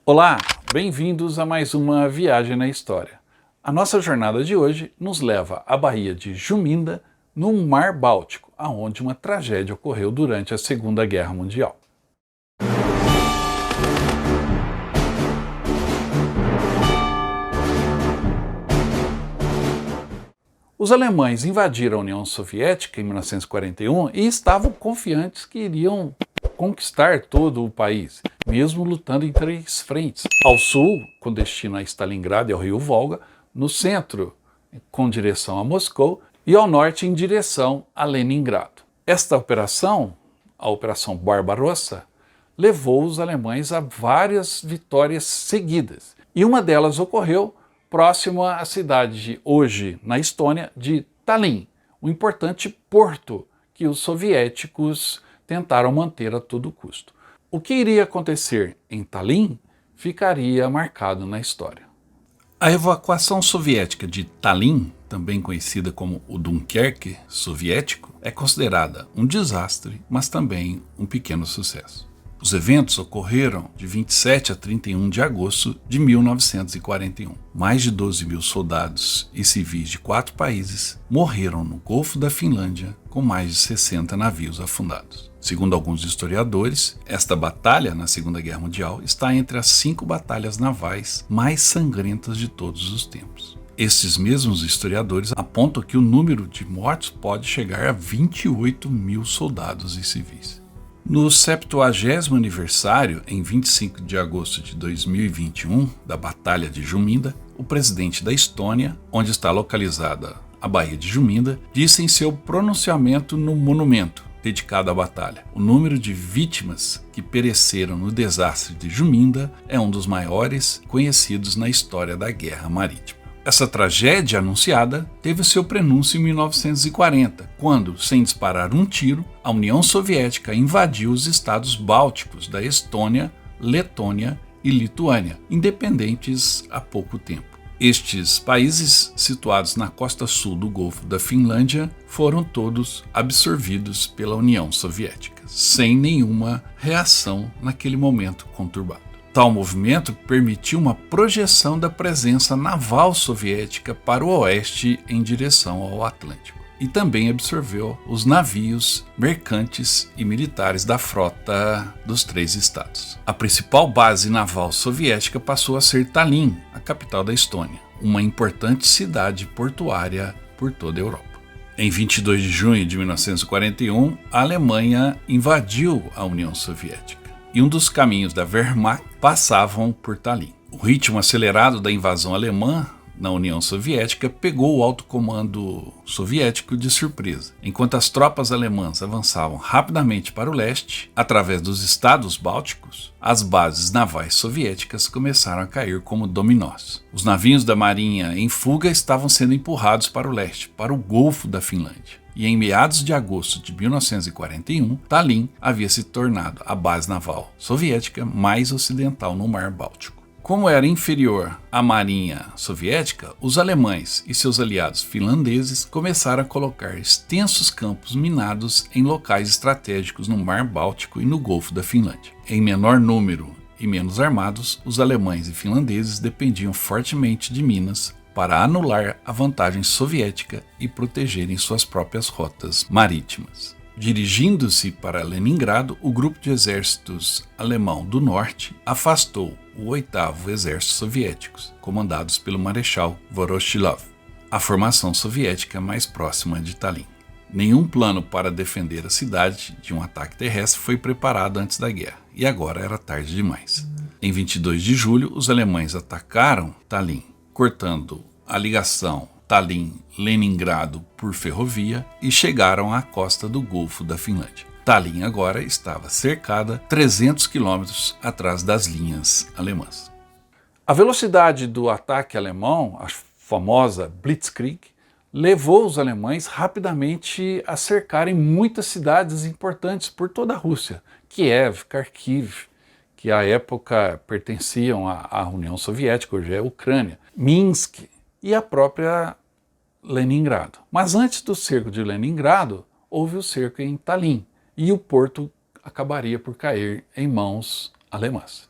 Olá, bem-vindos a mais uma viagem na história. A nossa jornada de hoje nos leva à Baía de Juminda, no Mar Báltico, onde uma tragédia ocorreu durante a Segunda Guerra Mundial. Os alemães invadiram a União Soviética em 1941 e estavam confiantes que iriam conquistar todo o país, mesmo lutando em 3 frentes. Ao sul, com destino a Stalingrado e ao rio Volga, no centro, com direção a Moscou, e ao norte, em direção a Leningrado. Esta operação, a Operação Barbarossa, levou os alemães a várias vitórias seguidas, e uma delas ocorreu próximo à cidade de, hoje na Estônia, de Tallinn, um importante porto que os soviéticos tentaram manter a todo custo. O que iria acontecer em Tallinn ficaria marcado na história. A evacuação soviética de Tallinn, também conhecida como o Dunkerque soviético, é considerada um desastre, mas também um pequeno sucesso. Os eventos ocorreram de 27 a 31 de agosto de 1941. Mais de 12 mil soldados e civis de 4 países morreram no Golfo da Finlândia, com mais de 60 navios afundados. Segundo alguns historiadores, esta batalha na Segunda Guerra Mundial está entre as 5 batalhas navais mais sangrentas de todos os tempos. Estes mesmos historiadores apontam que o número de mortos pode chegar a 28 mil soldados e civis. No 70º aniversário, em 25 de agosto de 2021, da Batalha de Juminda, o presidente da Estônia, onde está localizada a Baía de Juminda, disse em seu pronunciamento no monumento dedicado à batalha: o número de vítimas que pereceram no desastre de Juminda é um dos maiores conhecidos na história da guerra marítima. Essa tragédia anunciada teve seu prenúncio em 1940, quando, sem disparar um tiro, a União Soviética invadiu os estados bálticos da Estônia, Letônia e Lituânia, independentes há pouco tempo. Estes países, situados na costa sul do Golfo da Finlândia, foram todos absorvidos pela União Soviética, sem nenhuma reação naquele momento conturbado. Tal movimento permitiu uma projeção da presença naval soviética para o oeste em direção ao Atlântico, e também absorveu os navios mercantes e militares da frota dos 3 estados. A principal base naval soviética passou a ser Tallinn, a capital da Estônia, uma importante cidade portuária por toda a Europa. Em 22 de junho de 1941, a Alemanha invadiu a União Soviética, e um dos caminhos da Wehrmacht passavam por Tallinn. O ritmo acelerado da invasão alemã na União Soviética pegou o alto comando soviético de surpresa. Enquanto as tropas alemãs avançavam rapidamente para o leste, através dos estados bálticos, as bases navais soviéticas começaram a cair como dominós. Os navios da marinha em fuga estavam sendo empurrados para o leste, para o Golfo da Finlândia. E em meados de agosto de 1941, Tallinn havia se tornado a base naval soviética mais ocidental no Mar Báltico. Como era inferior à marinha soviética, os alemães e seus aliados finlandeses começaram a colocar extensos campos minados em locais estratégicos no Mar Báltico e no Golfo da Finlândia. Em menor número e menos armados, os alemães e finlandeses dependiam fortemente de minas para anular a vantagem soviética e protegerem suas próprias rotas marítimas. Dirigindo-se para Leningrado, o grupo de exércitos alemão do norte afastou o 8º Exército Soviético, comandados pelo Marechal Voroshilov, a formação soviética mais próxima de Tallinn. Nenhum plano para defender a cidade de um ataque terrestre foi preparado antes da guerra, e agora era tarde demais. Em 22 de julho, os alemães atacaram Tallinn, cortando a ligação Tallinn-Leningrado por ferrovia, e chegaram à costa do Golfo da Finlândia. Tallinn agora estava cercada 300 quilômetros atrás das linhas alemãs. A velocidade do ataque alemão, a famosa Blitzkrieg, levou os alemães rapidamente a cercarem muitas cidades importantes por toda a Rússia: Kiev, Kharkiv, que à época pertenciam à União Soviética, hoje é a Ucrânia, Minsk e a própria Leningrado. Mas antes do cerco de Leningrado, houve o cerco em Tallinn, e o porto acabaria por cair em mãos alemãs.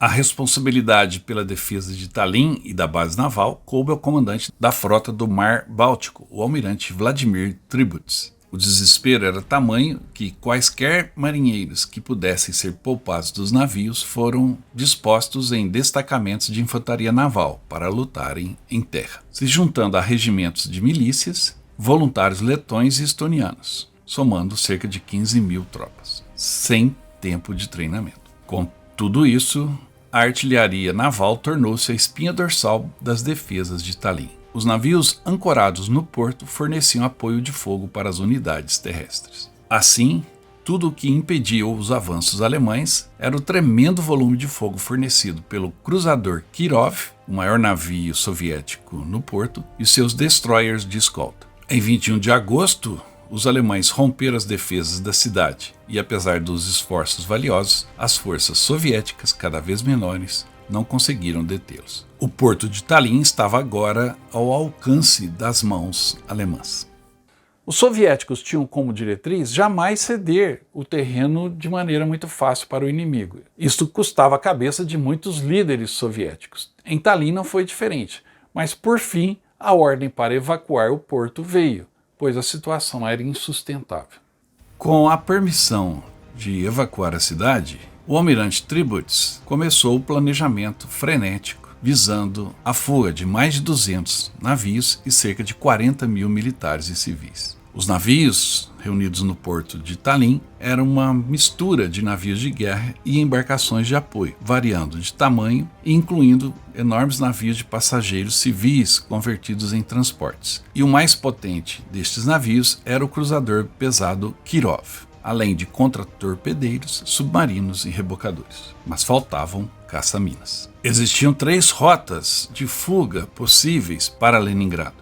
A responsabilidade pela defesa de Tallinn e da base naval coube ao comandante da frota do Mar Báltico, o almirante Vladimir Tribuz. O desespero era tamanho que quaisquer marinheiros que pudessem ser poupados dos navios foram dispostos em destacamentos de infantaria naval para lutarem em terra, se juntando a regimentos de milícias, voluntários letões e estonianos, somando cerca de 15 mil tropas, sem tempo de treinamento. Com tudo isso, a artilharia naval tornou-se a espinha dorsal das defesas de Tallinn. Os navios ancorados no porto forneciam apoio de fogo para as unidades terrestres. Assim, tudo o que impedia os avanços alemães era o tremendo volume de fogo fornecido pelo cruzador Kirov, o maior navio soviético no porto, e seus destroyers de escolta. Em 21 de agosto, os alemães romperam as defesas da cidade e, apesar dos esforços valiosos, as forças soviéticas, cada vez menores, não conseguiram detê-los. O porto de Tallinn estava agora ao alcance das mãos alemãs. Os soviéticos tinham como diretriz jamais ceder o terreno de maneira muito fácil para o inimigo. Isto custava a cabeça de muitos líderes soviéticos. Em Tallinn não foi diferente, mas por fim a ordem para evacuar o porto veio, pois a situação era insustentável. Com a permissão de evacuar a cidade, o almirante Tribuz começou o planejamento frenético visando a fuga de mais de 200 navios e cerca de 40 mil militares e civis. Os navios reunidos no porto de Tallinn eram uma mistura de navios de guerra e embarcações de apoio, variando de tamanho e incluindo enormes navios de passageiros civis convertidos em transportes. E o mais potente destes navios era o cruzador pesado Kirov, além de contra-torpedeiros, submarinos e rebocadores. Mas faltavam caça-minas. Existiam 3 rotas de fuga possíveis para Leningrado.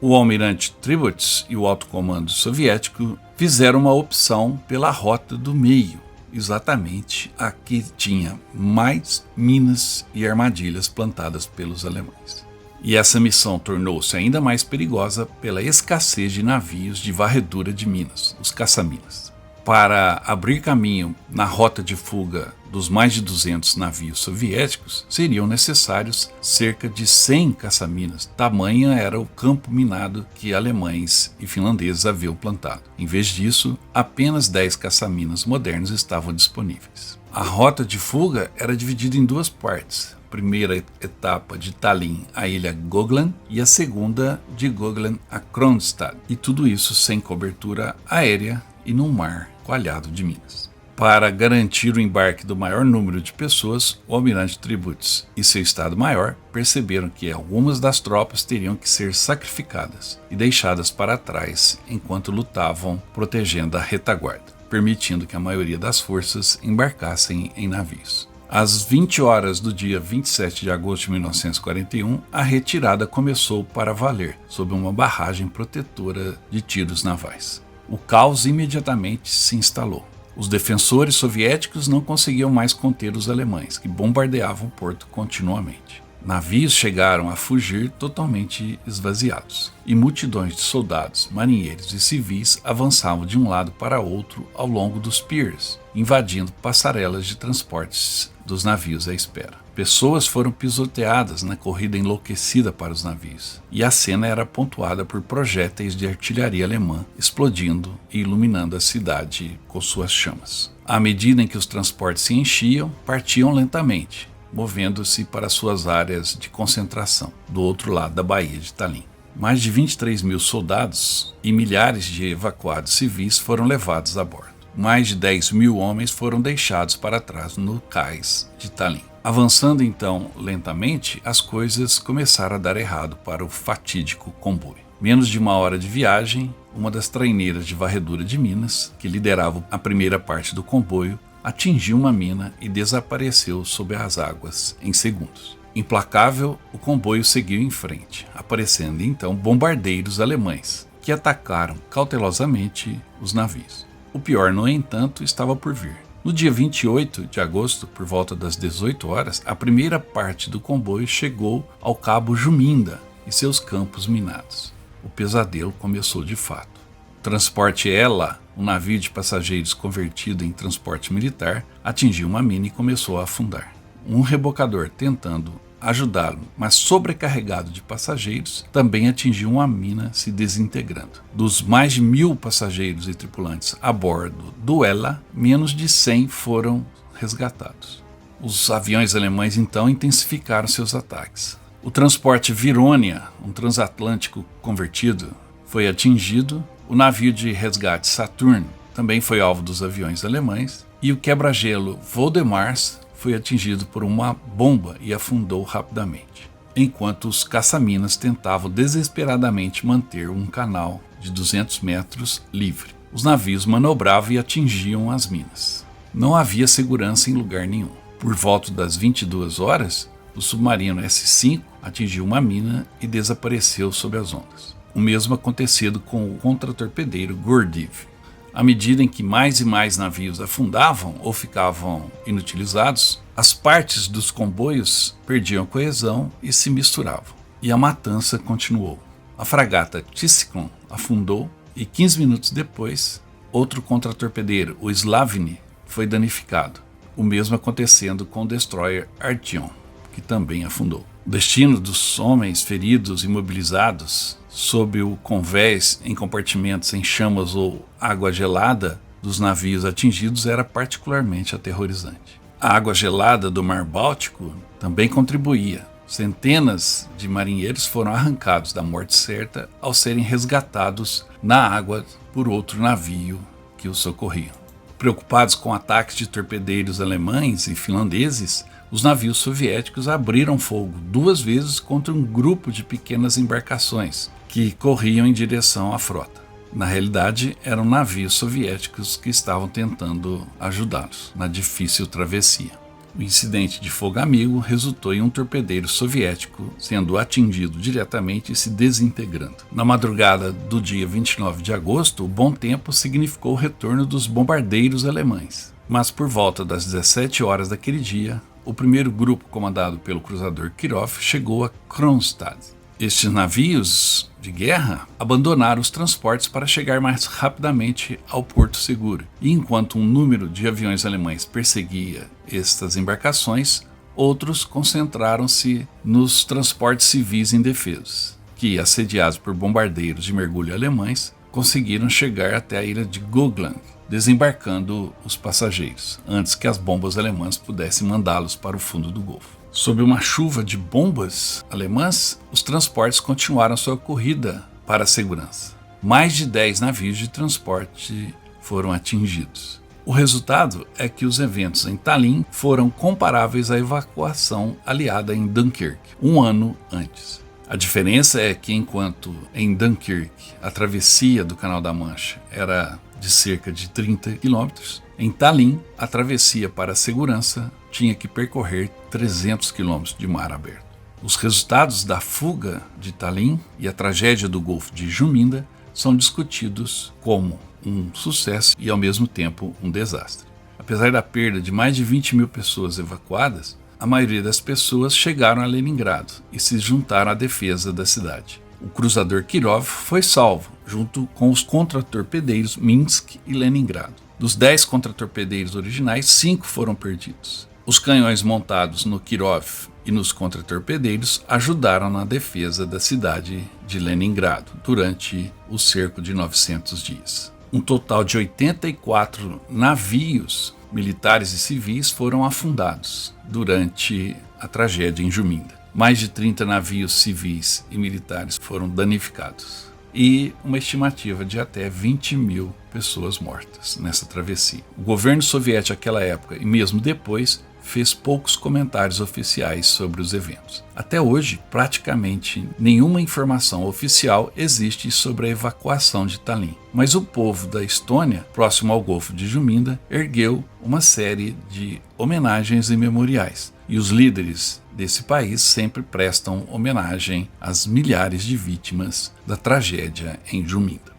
O almirante Tribuz e o alto comando soviético fizeram uma opção pela rota do meio, exatamente a que tinha mais minas e armadilhas plantadas pelos alemães. E essa missão tornou-se ainda mais perigosa pela escassez de navios de varredura de minas, os caça-minas. Para abrir caminho na rota de fuga dos mais de 200 navios soviéticos, seriam necessários cerca de 100 caça-minas. Tamanha era o campo minado que alemães e finlandeses haviam plantado. Em vez disso, apenas 10 caça-minas modernos estavam disponíveis. A rota de fuga era dividida em 2 partes. A primeira etapa de Tallinn à ilha Gotland e a segunda de Gotland a Kronstadt. E tudo isso sem cobertura aérea e num mar coalhado de minas. Para garantir o embarque do maior número de pessoas, o almirante Tribuz e seu Estado-Maior perceberam que algumas das tropas teriam que ser sacrificadas e deixadas para trás enquanto lutavam protegendo a retaguarda, permitindo que a maioria das forças embarcassem em navios. Às 20 horas do dia 27 de agosto de 1941, a retirada começou para valer, sob uma barragem protetora de tiros navais. O caos imediatamente se instalou. Os defensores soviéticos não conseguiam mais conter os alemães, que bombardeavam o porto continuamente. Navios chegaram a fugir totalmente esvaziados, e multidões de soldados, marinheiros e civis avançavam de um lado para outro ao longo dos piers, invadindo passarelas de transportes dos navios à espera. Pessoas foram pisoteadas na corrida enlouquecida para os navios, e a cena era pontuada por projéteis de artilharia alemã explodindo e iluminando a cidade com suas chamas. À medida em que os transportes se enchiam, partiam lentamente, movendo-se para suas áreas de concentração, do outro lado da Baía de Tallinn. Mais de 23 mil soldados e milhares de evacuados civis foram levados a bordo. Mais de 10 mil homens foram deixados para trás no cais de Tallinn. Avançando então lentamente, as coisas começaram a dar errado para o fatídico comboio. Menos de 1 hora de viagem, uma das traineiras de varredura de minas, que liderava a primeira parte do comboio, atingiu uma mina e desapareceu sob as águas em segundos. Implacável, o comboio seguiu em frente, aparecendo então bombardeiros alemães, que atacaram cautelosamente os navios. O pior, no entanto, estava por vir. No dia 28 de agosto, por volta das 18 horas, a primeira parte do comboio chegou ao Cabo Juminda e seus campos minados. O pesadelo começou de fato. O transporte Ela, um navio de passageiros convertido em transporte militar, atingiu uma mina e começou a afundar. um rebocador tentando ajudá-lo, mas sobrecarregado de passageiros, também atingiu uma mina, se desintegrando. Dos mais de 1.000 passageiros e tripulantes a bordo do Ela, menos de 100 foram resgatados. Os aviões alemães então intensificaram seus ataques. O transporte Virônia, um transatlântico convertido, foi atingido. O navio de resgate Saturn também foi alvo dos aviões alemães. E o quebra-gelo Voldemars foi atingido por uma bomba e afundou rapidamente, enquanto os caça-minas tentavam desesperadamente manter um canal de 200 metros livre. Os navios manobravam e atingiam as minas. Não havia segurança em lugar nenhum. Por volta das 22 horas, o submarino S-5 atingiu uma mina e desapareceu sob as ondas. O mesmo acontecido com o contratorpedeiro Gordiv. À medida em que mais e mais navios afundavam ou ficavam inutilizados, as partes dos comboios perdiam coesão e se misturavam. E a matança continuou. A fragata Tisicon afundou e 15 minutos depois, outro contratorpedeiro, o Slavny, foi danificado. O mesmo acontecendo com o destroyer Artyom, que também afundou. O destino dos homens feridos e imobilizados sob o convés em compartimentos em chamas ou água gelada dos navios atingidos era particularmente aterrorizante. A água gelada do Mar Báltico também contribuía. Centenas de marinheiros foram arrancados da morte certa ao serem resgatados na água por outro navio que os socorriam. Preocupados com ataques de torpedeiros alemães e finlandeses, os navios soviéticos abriram fogo 2 vezes contra um grupo de pequenas embarcações que corriam em direção à frota. Na realidade, eram navios soviéticos que estavam tentando ajudá-los na difícil travessia. O incidente de fogo amigo resultou em um torpedeiro soviético sendo atingido diretamente e se desintegrando. Na madrugada do dia 29 de agosto, o bom tempo significou o retorno dos bombardeiros alemães. Mas por volta das 17 horas daquele dia, o primeiro grupo, comandado pelo cruzador Kirov, chegou a Kronstadt. Estes navios de guerra abandonaram os transportes para chegar mais rapidamente ao porto seguro. E enquanto um número de aviões alemães perseguia estas embarcações, outros concentraram-se nos transportes civis indefesos, que, assediados por bombardeiros de mergulho alemães, conseguiram chegar até a ilha de Gotland, desembarcando os passageiros, antes que as bombas alemãs pudessem mandá-los para o fundo do Golfo. Sob uma chuva de bombas alemãs, os transportes continuaram sua corrida para a segurança. Mais de 10 navios de transporte foram atingidos. O resultado é que os eventos em Tallinn foram comparáveis à evacuação aliada em Dunkirk, um ano antes. A diferença é que, enquanto em Dunkirk a travessia do Canal da Mancha era de cerca de 30 quilômetros, em Tallinn a travessia para a segurança tinha que percorrer 300 quilômetros de mar aberto. Os resultados da fuga de Tallinn e a tragédia do Golfo de Juminda são discutidos como um sucesso e, ao mesmo tempo, um desastre. Apesar da perda de mais de 20.000 pessoas evacuadas, a maioria das pessoas chegaram a Leningrado e se juntaram à defesa da cidade. O cruzador Kirov foi salvo, junto com os contratorpedeiros Minsk e Leningrado. Dos 10 contratorpedeiros originais, 5 foram perdidos. Os canhões montados no Kirov e nos contratorpedeiros ajudaram na defesa da cidade de Leningrado durante o cerco de 900 dias. Um total de 84 navios militares e civis foram afundados durante a tragédia em Juminda. Mais de 30 navios civis e militares foram danificados. E uma estimativa de até 20.000 pessoas mortas nessa travessia. O governo soviético naquela época e mesmo depois fez poucos comentários oficiais sobre os eventos. Até hoje, praticamente nenhuma informação oficial existe sobre a evacuação de Tallinn. Mas o povo da Estônia, próximo ao Golfo de Juminda, ergueu uma série de homenagens e memoriais. E os líderes desse país sempre prestam homenagem às milhares de vítimas da tragédia em Juminda.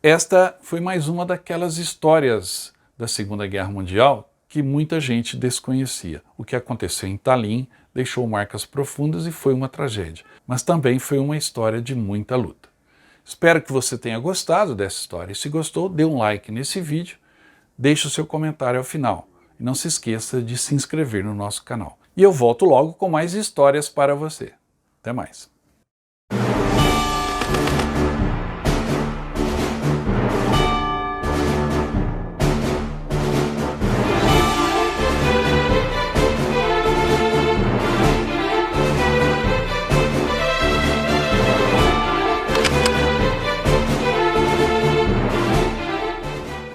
esta foi mais uma daquelas histórias da Segunda Guerra Mundial que muita gente desconhecia. O que aconteceu em Tallinn deixou marcas profundas e foi uma tragédia, mas também foi uma história de muita luta. Espero que você tenha gostado dessa história e se gostou, dê um like nesse vídeo, deixe o seu comentário ao final e não se esqueça de se inscrever no nosso canal. E eu volto logo com mais histórias para você. Até mais!